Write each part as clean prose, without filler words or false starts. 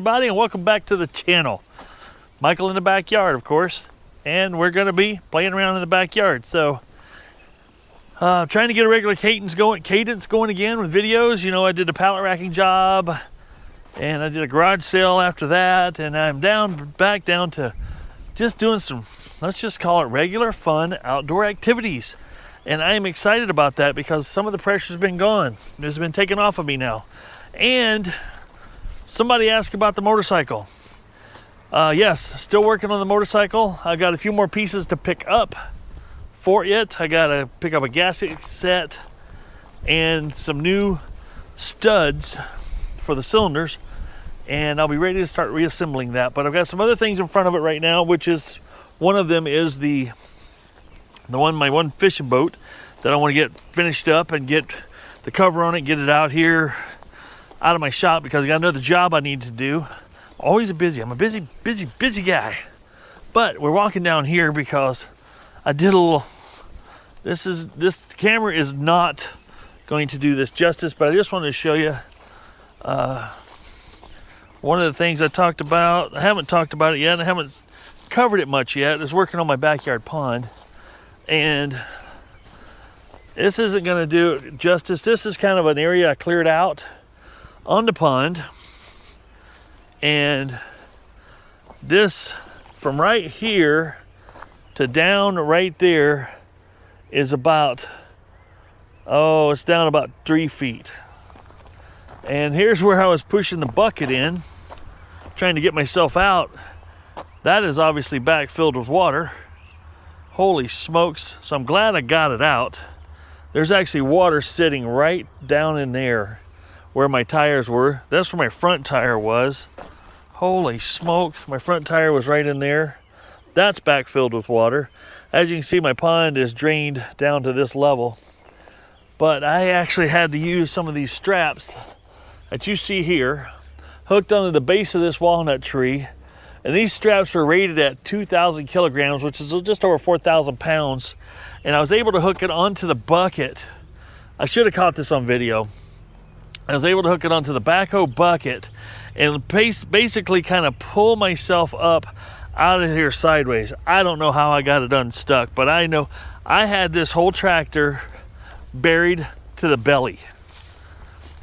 everybody, and welcome back to the channel. Michael in the backyard, of course, and we're going to be playing around in the backyard. So, trying to get a regular cadence going again with videos. You know, I did a pallet racking job, and I did a garage sale after that, and I'm back down to just doing some, let's just call it regular fun outdoor activities. And I am excited about that because some of the pressure's been gone. It's been taken off of me now. And somebody asked about the motorcycle. Yes, still working on the motorcycle. I got a few more pieces to pick up for it. I got to pick up a gasket set and some new studs for the cylinders, and I'll be ready to start reassembling that. But I've got some other things in front of it right now, which is one of them is my one fishing boat that I want to get finished up and get the cover on it, get it out here, out of my shop, because I got another job I need to do. Always busy. I'm a busy guy. But we're walking down here because I did a little, this camera is not going to do this justice, but I just wanted to show you one of the things I talked about. I haven't talked about it yet, and I haven't covered it much yet. Is working on my backyard pond. And this isn't going to do it justice. This is kind of an area I cleared out on the pond. And this, from right here to down right there, is about, it's down about 3 feet. And here's where I was pushing the bucket in, trying to get myself out. That is obviously back filled with water. Holy smokes. So I'm glad I got it out. There's actually water sitting right down in there where my tires were. That's where my front tire was. Holy smokes. My front tire was right in there. That's back filled with water. As you can see, my pond is drained down to this level. But I actually had to use some of these straps that you see here, hooked onto the base of this walnut tree. And these straps are rated at 2,000 kilograms, which is just over 4,000 pounds. And I was able to hook it onto the bucket. I should have caught this on video. I was able to hook it onto the backhoe bucket and basically kind of pull myself up out of here sideways. I don't know how I got it unstuck, but I know I had this whole tractor buried to the belly.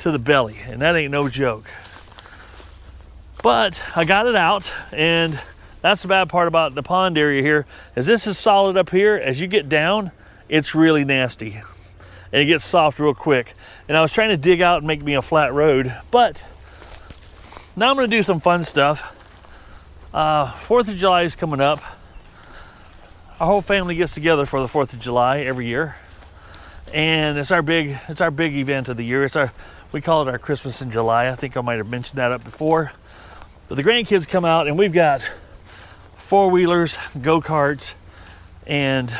And that ain't no joke. But I got it out, and that's the bad part about the pond area here, is this is solid up here. As you get down, it's really nasty, and it gets soft real quick. And I was trying to dig out and make me a flat road, but now I'm gonna do some fun stuff. 4th of July is coming up. Our whole family gets together for the 4th of July every year, and it's our big event of the year. We call it our Christmas in July. I think I might have mentioned that up before. But the grandkids come out, and we've got 4-wheelers, go-karts, and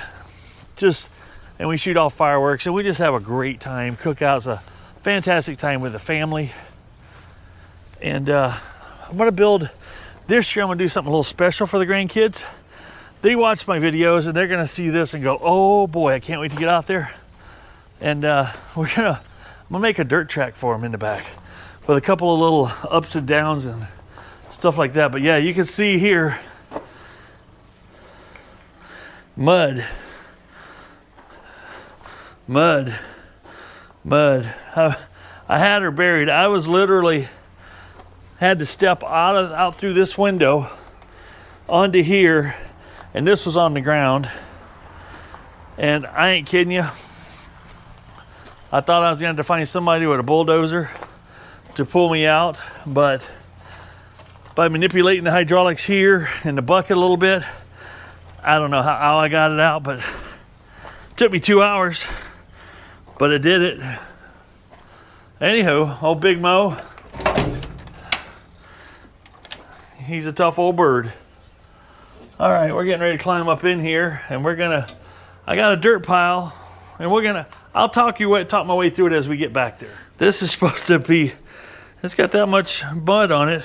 we shoot off fireworks, and we just have a great time. Cookout's a fantastic time with the family. And I'm gonna build, this year I'm gonna do something a little special for the grandkids. They watch my videos, and they're gonna see this and go, oh boy, I can't wait to get out there. And I'm gonna make a dirt track for them in the back with a couple of little ups and downs and stuff like that. But yeah, you can see here, mud. I had her buried. I was literally had to step out through this window onto here, and this was on the ground. And I ain't kidding you. I thought I was going to have to find somebody with a bulldozer to pull me out, but by manipulating the hydraulics here in the bucket a little bit, I don't know how I got it out, but it took me 2 hours, but I did it. Anywho, old Big Mo, he's a tough old bird. All right, we're getting ready to climb up in here, and I got a dirt pile, and I'll talk my way through it as we get back there. This is supposed to be, it's got that much mud on it.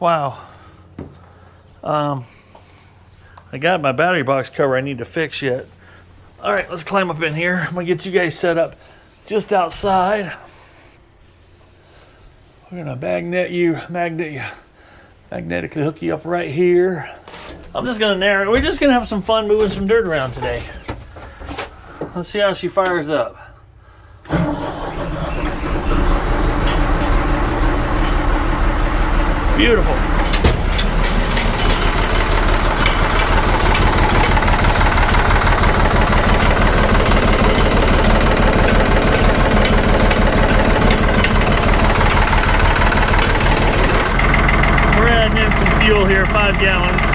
Wow. I got my battery box cover I need to fix yet. All right, let's climb up in here. I'm gonna get you guys set up just outside. We're gonna magnetically hook you up right here. I'm just gonna narrow. We're just gonna have some fun moving some dirt around today. Let's see how she fires up. Beautiful. We're adding in some fuel here, 5 gallons.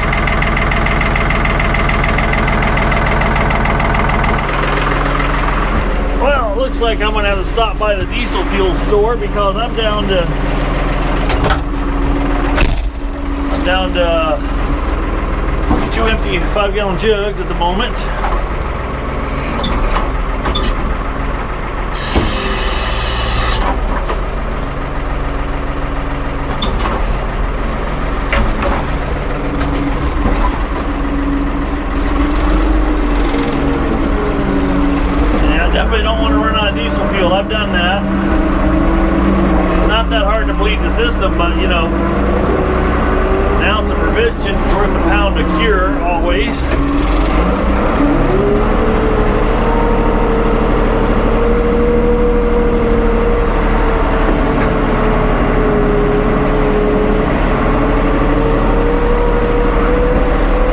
Well, it looks like I'm gonna have to stop by the diesel fuel store because I'm down to 2 empty 5-gallon jugs at the moment. Definitely don't want to run out of diesel fuel. I've done that. Not that hard to bleed the system, but you know, an ounce of prevention is worth a pound of cure always.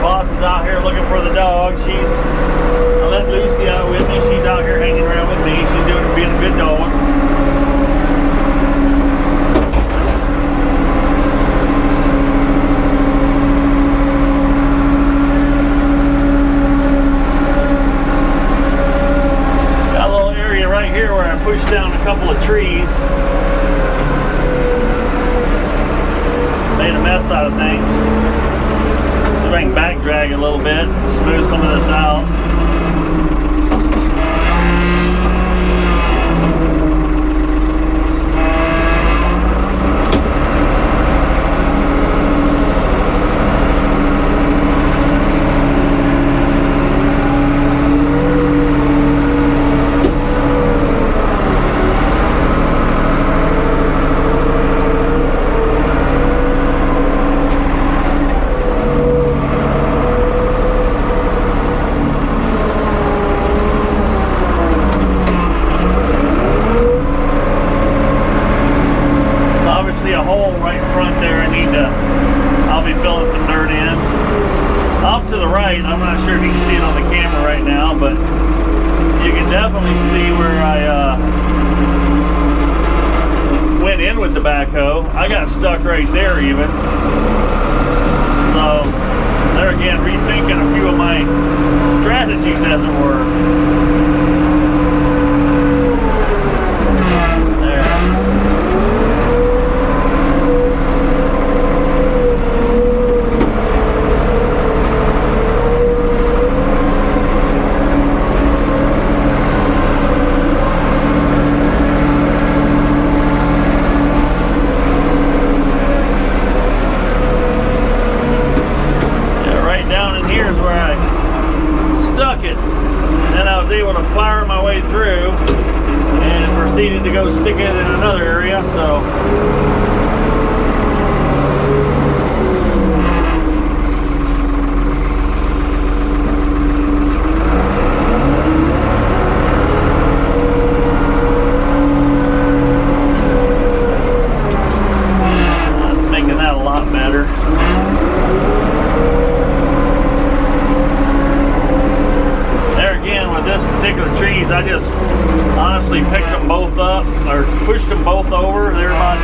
Boss is out here looking for the dog. I let Lucy out with me. She's out here hanging around with me. She's being a good dog. Got a little area right here where I pushed down a couple of trees. Made a mess out of things. See if I can back drag a little bit, smooth some of this out. I'm not sure if you can see it on the camera right now, but you can definitely see where I went in with the backhoe. I got stuck right there even. So there again, rethinking a few of my strategies, as it were. Proceeded to go stick it in another area, so that's making that a lot better. There again, with this particular trees, I just honestly picked them both up or pushed them both over. They're about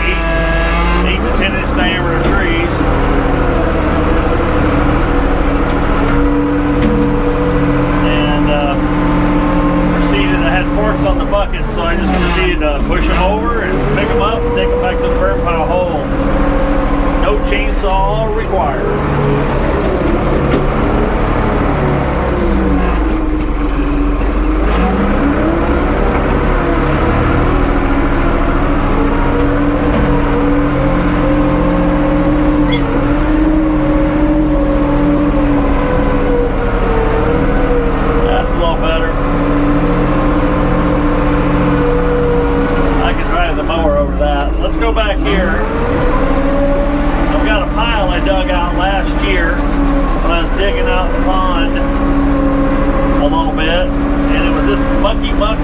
8 to 10 inch diameter trees. And proceeded, I had forks on the bucket, so I just proceeded to push them over and pick them up and take them back to the burn pile hole. No chainsaw required.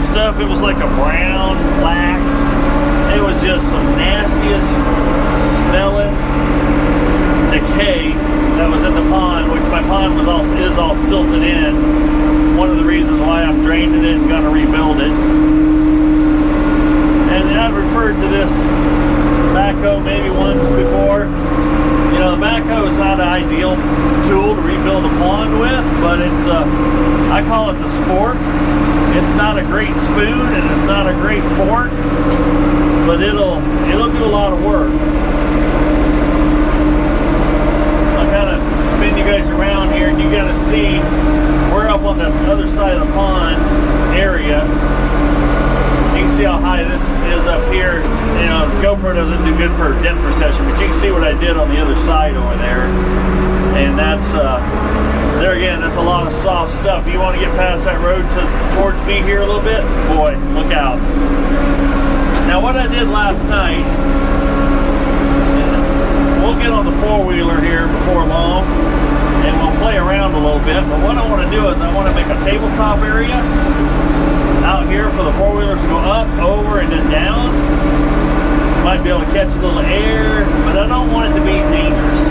stuff. It was like a brown, black. It was just some nastiest smelling decay that was in the pond, which my pond is all silted in. One of the reasons why I'm draining it and gonna rebuild it. And I've referred to this backhoe maybe once before. You know, the backhoe is not an ideal tool to rebuild a pond with, but it's I call it the sport. It's not a great spoon and it's not a great fork, but it'll do a lot of work. I'll kind of spin you guys around here, and you got to see we're up on the other side of the pond area. You can see how high this is up here. You know, GoPro doesn't do good for depth perception, but you can see what I did on the other side over there. And that's, there again, that's a lot of soft stuff. You want to get past that road towards me here a little bit? Boy, look out. Now what I did last night, we'll get on the four-wheeler here before long, and we'll play around a little bit. But what I want to do is I want to make a tabletop area out here for the four-wheelers to go up, over, and then down. Might be able to catch a little air, but I don't want it to be dangerous.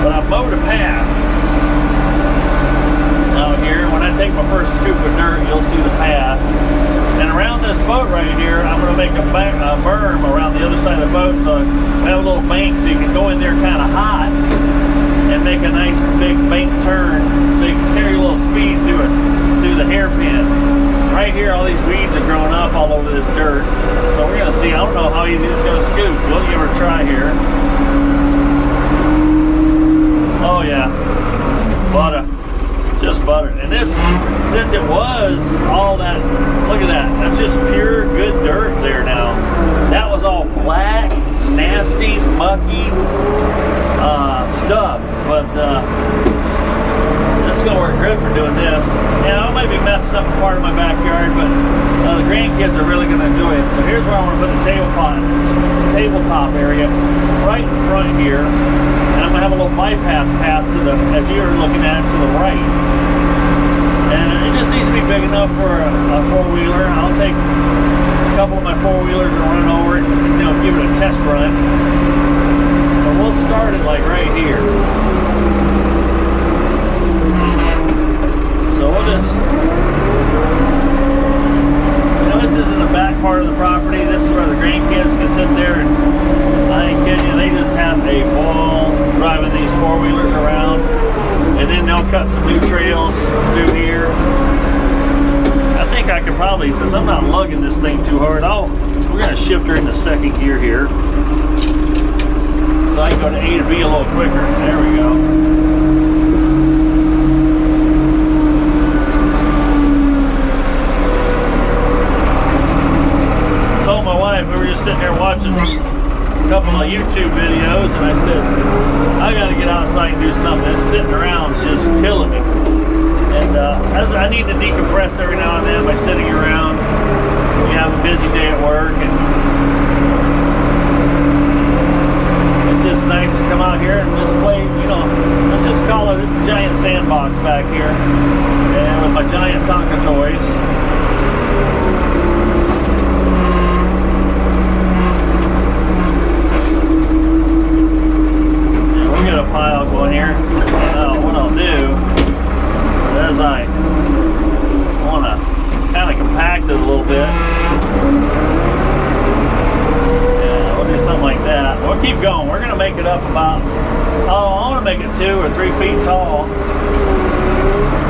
But I mowed a path out here. When I take my first scoop of dirt, you'll see the path. And around this boat right here, I'm going to make a berm around the other side of the boat, so we have a little bank so you can go in there kind of hot and make a nice big bank turn so you can carry a little speed through the hairpin. Right here, all these weeds are growing up all over this dirt. So we're going to see. I don't know how easy it's going to scoop. We'll give it a try here. Oh yeah, butter, just butter. And this, since it was all that, look at that. That's just pure good dirt there now. That was all black, nasty, mucky stuff. But this is going to work good for doing this. Yeah, I might be messing up a part of my backyard, but the grandkids are really going to enjoy it. So here's where I want to put the tabletop area right in front here. And I'm going to have a little bypass path to the, as you're looking at, to the right. And it just needs to be big enough for a four-wheeler. I'll take a couple of my four-wheelers and run over it and, you know, give it a test run. But we'll start it like right here. So we'll just, you know, this isn't the back part of the property. This is where the grandkids can sit there, and I ain't kidding you, they just have a ball driving these four-wheelers around. And then they'll cut some new trails through here. I think I could probably, since I'm not lugging this thing too hard, we're going to shift her into second gear here. So I can go to A to B a little quicker. There we go. We were just sitting there watching a couple of YouTube videos, and I said, I got to get outside and do something. This sitting around is just killing me. And I need to decompress every now and then by sitting around. We have a busy day at work, and it's just nice to come out here and just play, you know, let's just call it, it's a giant sandbox back here, and with my giant Tonka toys. A pile going here. What I'll do is I want to kind of compact it a little bit. Yeah, we'll do something like that. We'll keep going. We're going to make it up about, I want to make it 2 or 3 feet tall,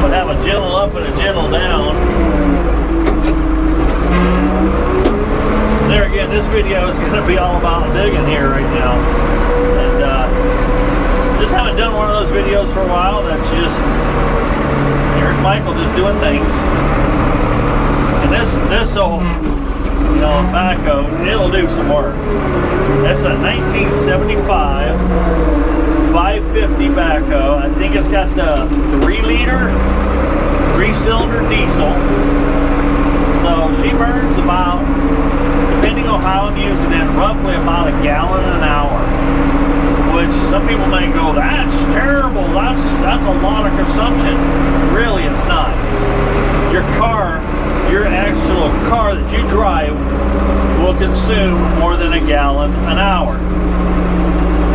but have a gentle up and a gentle down. There again, this video is going to be all about digging here right now. And just haven't done one of those videos for a while. That's just, here's Michael just doing things. And this'll, you know, backhoe, it'll do some work. That's a 1975 550 backhoe. I think it's got the 3-liter, 3-cylinder diesel. So she burns about, depending on how I'm using it, roughly about a gallon an hour. Which some people may go, that's terrible, that's a lot of consumption. Really, it's not. Your car, you're consume more than a gallon an hour.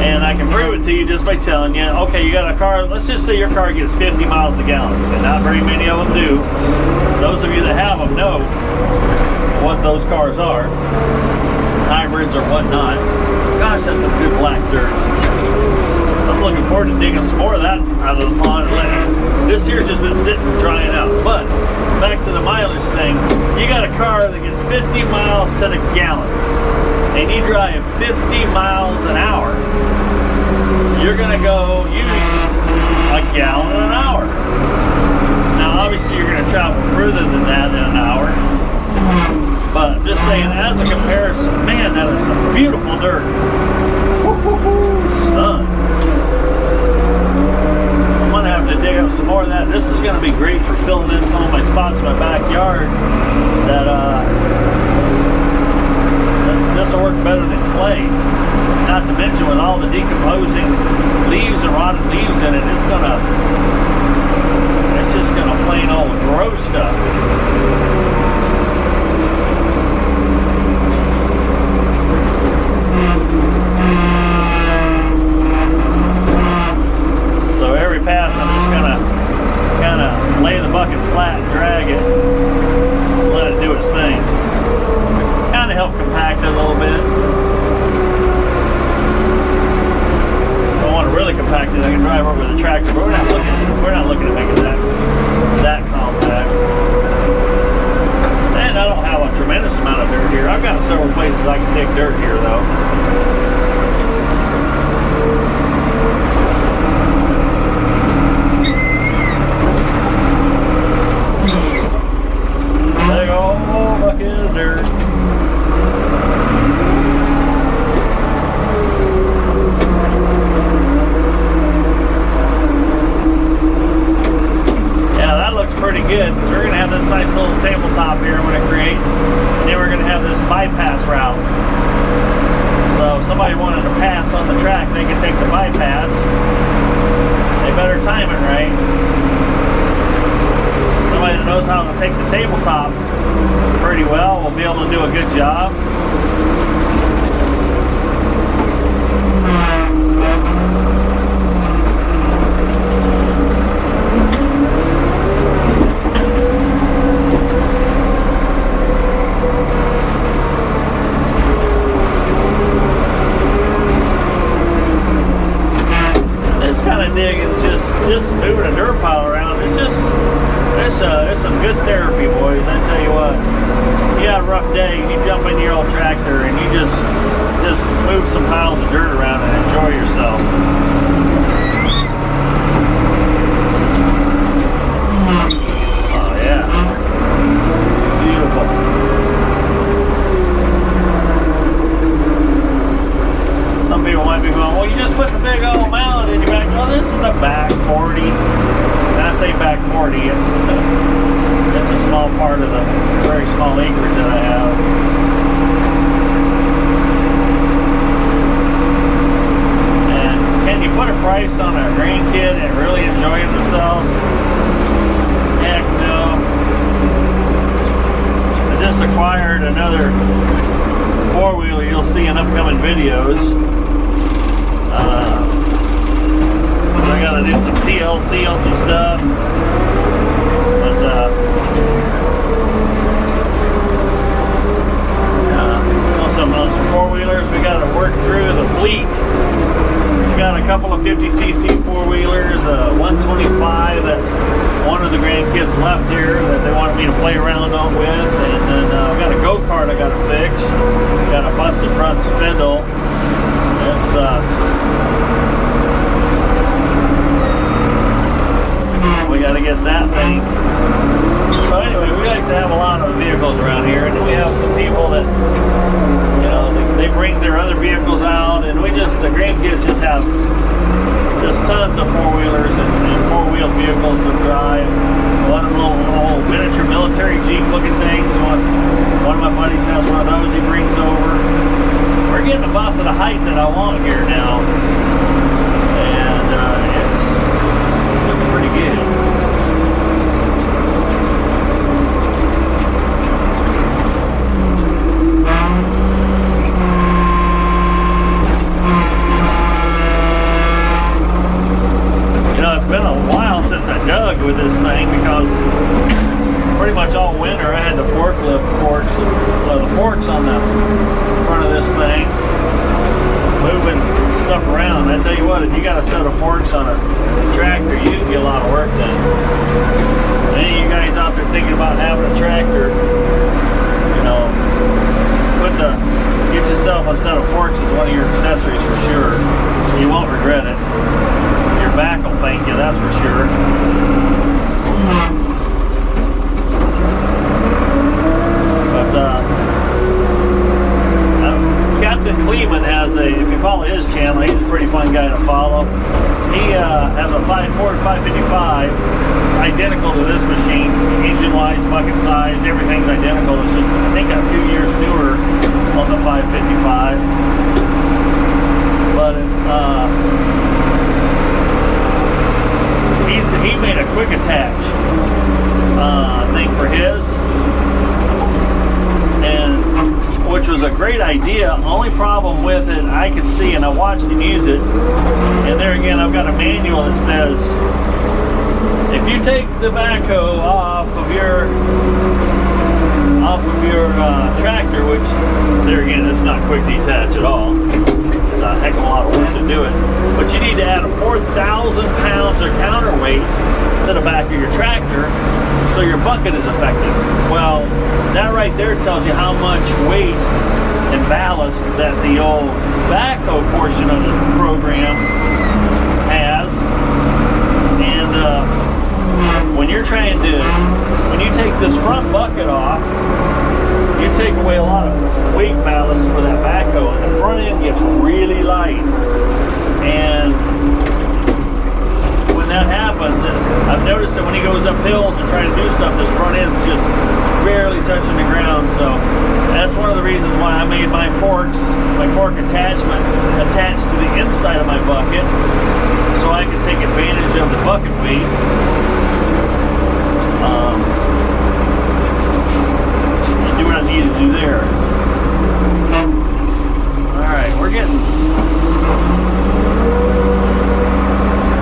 And I can prove it to you just by telling you, okay, you got a car, let's just say your car gets 50 miles a gallon, and not very many of them do. Those of you that have them know what those cars are, hybrids or whatnot. Gosh, that's some good black dirt. I'm looking forward to digging some more of that out of the pond and letting this here just been sitting and drying out. But back to the mileage thing, you got a car that gets 50 miles to the gallon, and you drive 50 miles an hour, you're gonna go use a gallon an hour. Now obviously you're gonna travel further than that in an hour, but I'm just saying, as a comparison, man, that is some beautiful dirt. Son. I'm gonna have to dig up some more of that. This is gonna be great for filling in some of my spots in my backyard that this will work better than clay. Not to mention, with all the decomposing leaves and rotted leaves in it, it's just gonna plain old grow stuff. So every pass, I'm just gonna kind of lay the bucket flat and drag it, let it do its thing. Kind of help compact it a little bit. If I want to really compact it, I can drive over the tractor, but we're not looking at making that compact. And I don't have a tremendous amount of dirt here. I've got several places I can dig dirt here, though. Big old bucket of dirt. Yeah, that looks pretty good. We're gonna have this nice little tabletop here I'm gonna create, and then we're gonna have this bypass route. So if somebody wanted to pass on the track, they can take the bypass. They better time it right. Somebody that knows how to take the tabletop pretty well will be able to do a good job. This kind of digging, just moving a dirt pile around, it's some good therapy, boys. I tell you what, you got a rough day, you jump into your old tractor and you just move some piles of dirt around and enjoy yourself. Oh yeah, beautiful. Some people might be going, well, you just put the big old mallet in your back. Oh, this is the back 40. When I say back 40, it's a small part of the very small acreage that I have. And can you put a price on a grandkid and really enjoying themselves? Heck no. I just acquired another four-wheeler you'll see in upcoming videos. I gotta do some TLC on some stuff, but on some four-wheelers we gotta work through the fleet. We got a couple of 50cc four-wheelers, 125 that one of the grandkids left here that they wanted me to play around on with, and then I've got a go-kart I gotta fix. Got a busted front spindle. It's we got to get that thing. So anyway, we like to have a lot of vehicles around here, and then we have some people that, you know, they bring their other vehicles out, and the grandkids just have just tons of four-wheelers and four-wheeled vehicles to drive. One of them little miniature military Jeep looking things. One of my buddies has one of those he brings over. We're getting about to the height that I want here now, and it's looking pretty good. forks on the front of this thing, moving stuff around. I tell you what, if you got a set of forks on a tractor, you can get a lot of work done. Any of you guys out there thinking about having a tractor, you know, get yourself a set of forks as one of your accessories for sure. You won't regret it. Your back will thank you, that's for sure. But Captain Kleeman has if you follow his channel, he's a pretty fun guy to follow. He has a Ford 555, identical to this machine, engine-wise, bucket size, everything's identical. It's just, I think, a few years newer on the 555. But it's, he made a quick attach thing for his, and which was a great idea. Only problem with it, I could see, and I watched him use it, and there again, I've got a manual that says, if you take the backhoe off of your tractor, which there again, it's not quick detach at all. It's a heck of a lot of work to do it. But you need to add a 4,000 pounds of counterweight to the back of your tractor so your bucket is effective. Well, that right there tells you how much weight and ballast that the old backhoe portion of the program has. And when you're trying to, when you take this front bucket off, you take away a lot of weight ballast for that backhoe, and the front end gets really light. And when that happens, I've noticed that when he goes up hills and trying to do stuff, this front end's just barely touching the ground. So that's one of the reasons why I made my fork attachment attached to the inside of my bucket, so I can take advantage of the bucket weight. And do what I need to do there. Alright, we're getting...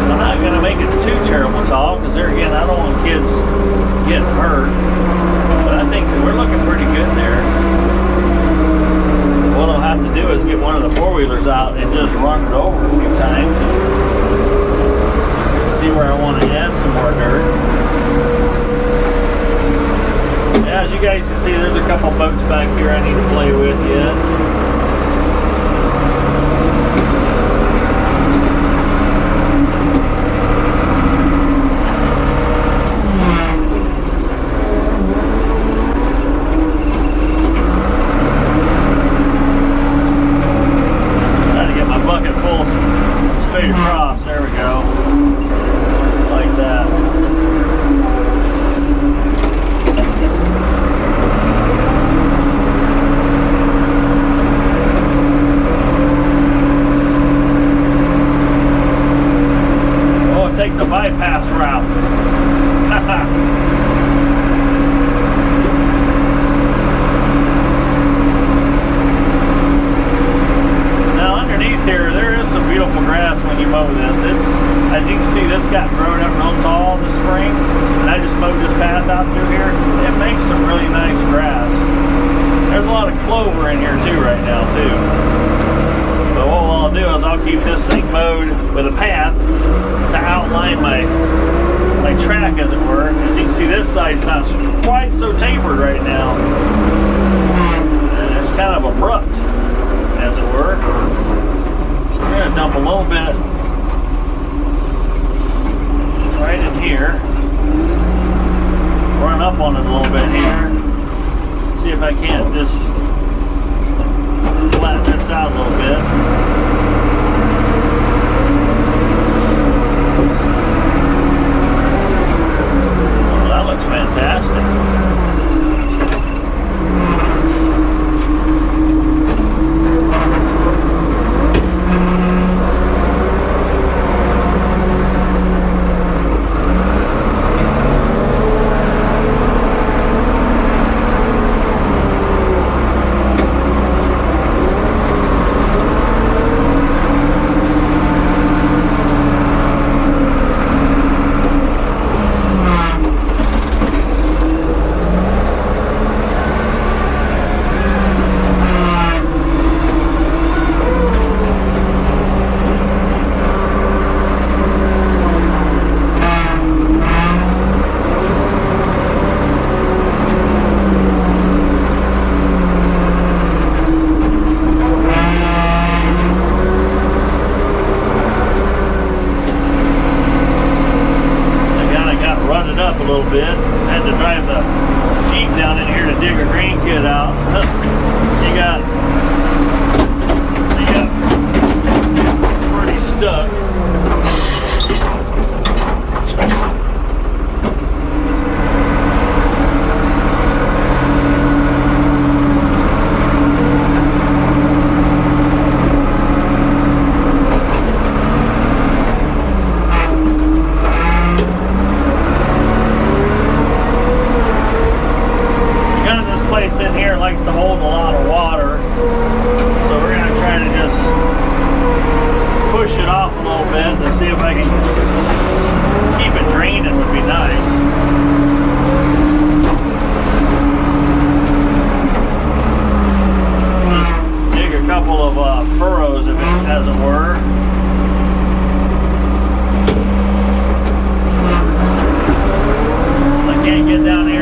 I'm not going to make it too terrible tall, because there again, I don't want kids getting hurt. But I think we're looking pretty good there. What I'll have to do is get one of the four-wheelers out and just run it over a few times and see where I want to add some more dirt. Yeah, as you guys can see, there's a couple boats back here I need to play with yet. Try to get my bucket full straight across. There we go. Like that. Take the bypass route. Now underneath here, there is some beautiful grass when you mow this. It's, as you can see, this got grown up real tall this spring, and I just mowed this path out through here. It makes some really nice grass. There's a lot of clover in here too right now too. But what I'll do is I'll keep this thing mowed with a path to outline my track, as it were. As you can see, this side's not quite so tapered right now. And it's kind of abrupt, as it were. So we're going to dump a little bit right in here. Run up on it a little bit here. See if I can't just flatten this out a little bit. Oh, that looks fantastic.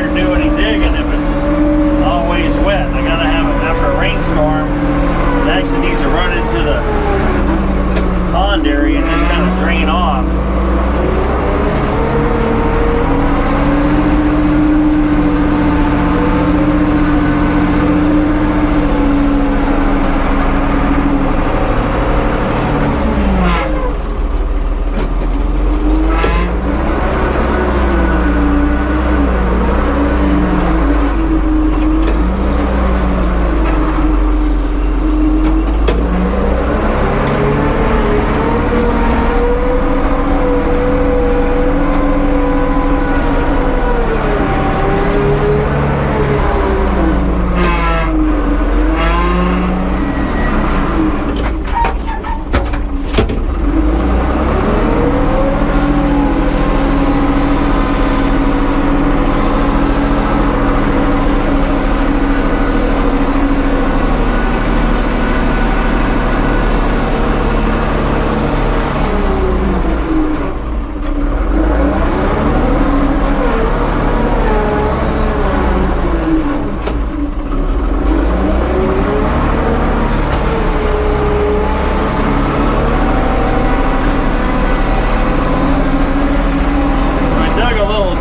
here and do any digging if it's always wet. I gotta have it after a rainstorm. It actually needs to run into the pond area and just kind of drain off.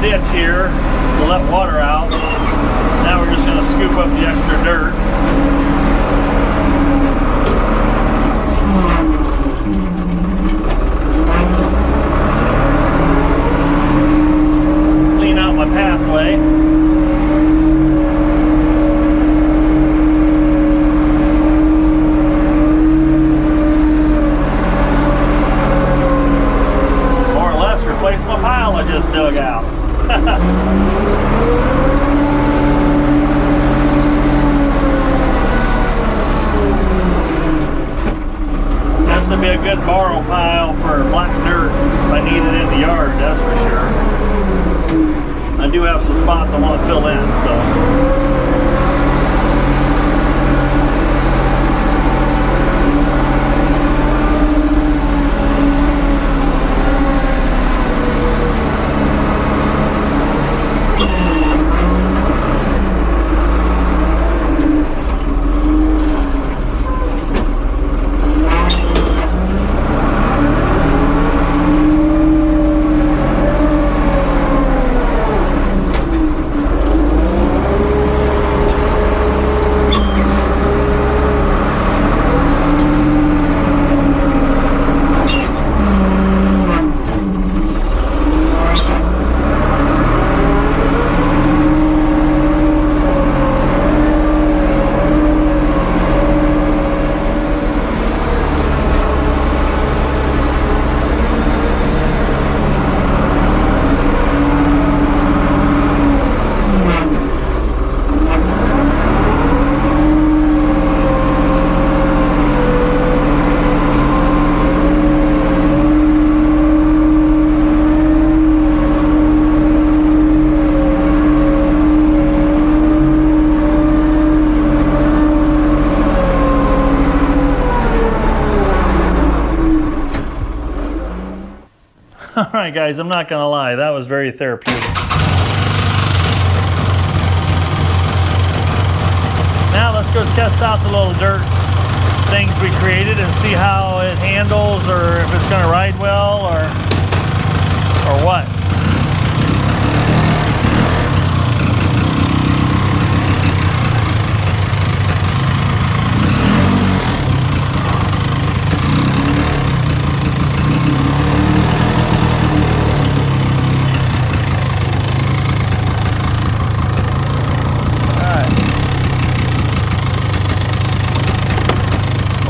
Ditch here to let water out. Now we're just going to scoop up the extra dirt. Clean out my pathway. More or less replace my pile I just dug out. This would be a good borrow pile for black dirt if I need it in the yard, that's for sure. I do have some spots I want to fill in, so. Alright guys, I'm not going to lie, that was very therapeutic. Now let's go test out the little dirt things we created and see how it handles, or if it's going to ride well, or what.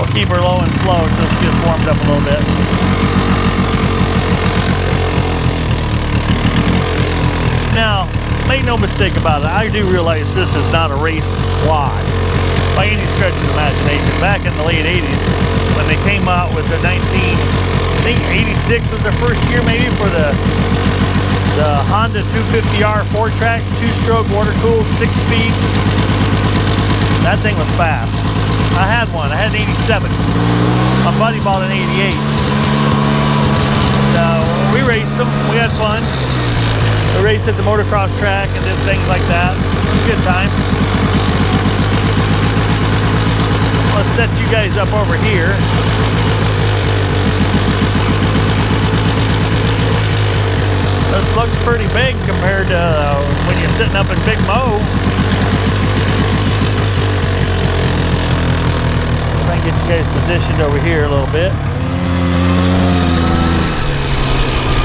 Keep her low and slow until she gets warmed up a little bit. Now, make no mistake about it, I do realize this is not a race quad by any stretch of the imagination. Back in the late 80s, when they came out with the I think 86 was their first year maybe, for the Honda 250R 4-track, 2-stroke, water-cooled, 6-speed. That thing was fast. I had one. I had an 87. My buddy bought an 88. So we raced them. We had fun. We raced at the motocross track and did things like that. Good time. Let's set you guys up over here. This looks pretty big compared to when you're sitting up in Big Mo. Try and get you guys positioned over here a little bit.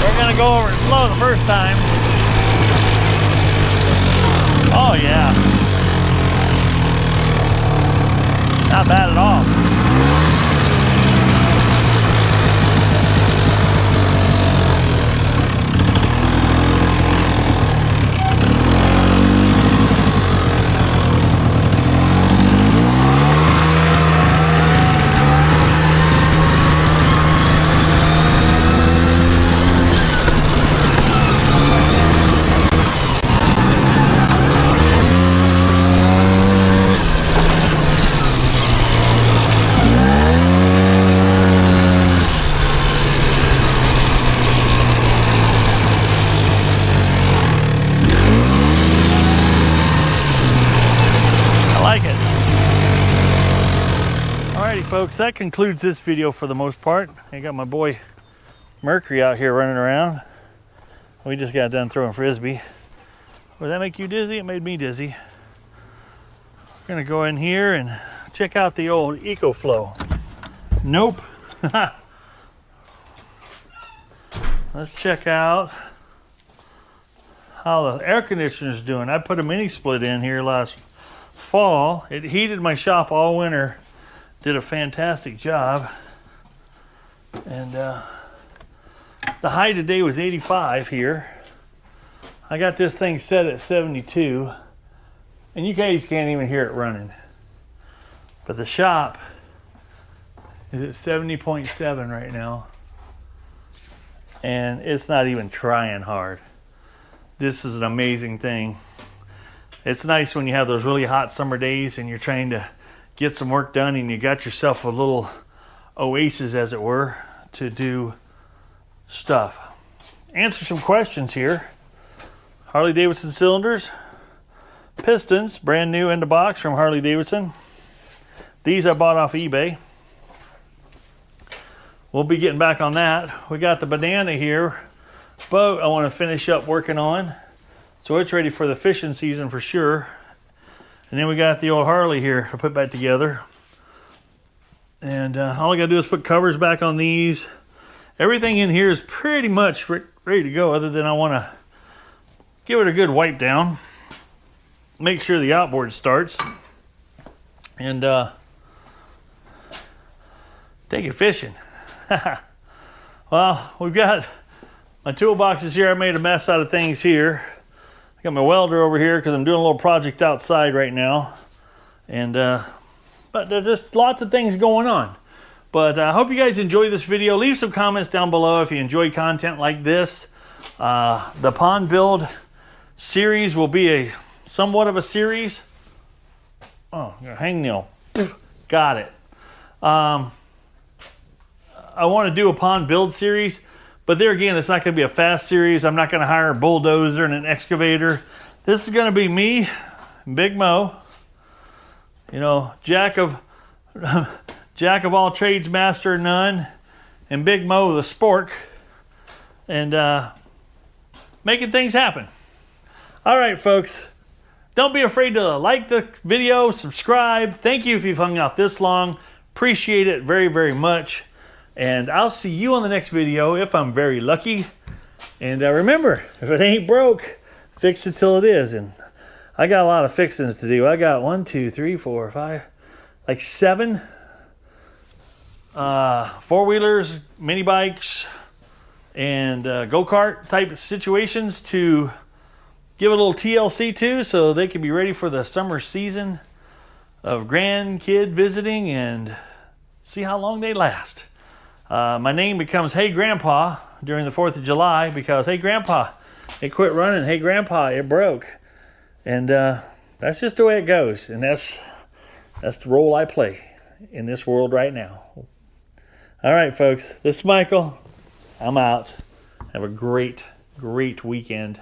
We're gonna go over it slow the first time. Oh yeah. Not bad at all. Folks, that concludes this video for the most part. I got my boy Mercury out here running around. We just got done throwing frisbee. Would that make you dizzy? It made me dizzy. We're gonna go in here and check out the old EcoFlow. Nope. Let's check out how the air conditioner is doing. I put a mini split in here last fall. It heated my shop all winter. Did a fantastic job, and the high today was 85 here. I got this thing set at 72, and you guys can't even hear it running. But the shop is at 70.7 right now, and it's not even trying hard. This is an amazing thing. It's nice when you have those really hot summer days and you're trying to get some work done and you got yourself a little oasis, as it were, to do stuff. Answer some questions here. Harley Davidson cylinders, pistons, brand new in the box from Harley Davidson. These I bought off eBay. We'll be getting back on that. We got the banana here, boat I want to finish up working on, so it's ready for the fishing season for sure. And then we got the old Harley here to put back together. And all I got to do is put covers back on these. Everything in here is pretty much ready to go, other than I want to give it a good wipe down. Make sure the outboard starts. And take it fishing. Well, we've got my toolboxes here. I made a mess out of things here. Got my welder over here because I'm doing a little project outside right now, and but there's just lots of things going on. But I hope you guys enjoy this video. Leave some comments down below if you enjoy content like this. The pond build series will be somewhat of a series. Oh, hangnail. Got it. I want to do a pond build series. But there again, it's not going to be a fast series. I'm not going to hire a bulldozer and an excavator. This is going to be me, Big Mo, you know, jack of all trades, master none, and Big Mo the spork, and making things happen. All right, folks, don't be afraid to like the video, subscribe. Thank you if you've hung out this long. Appreciate it very, very much. And I'll see you on the next video if I'm very lucky. And remember, if it ain't broke, fix it till it is. And I got a lot of fixings to do. I got 1, 2, 3, 4, 5, like 7 four-wheelers, mini bikes, and go-kart type situations to give a little TLC to, so they can be ready for the summer season of grandkid visiting and see how long they last. My name becomes Hey Grandpa during the 4th of July because, hey Grandpa, it quit running. Hey Grandpa, it broke. And that's just the way it goes. And that's the role I play in this world right now. All right, folks, this is Michael. I'm out. Have a great, great weekend.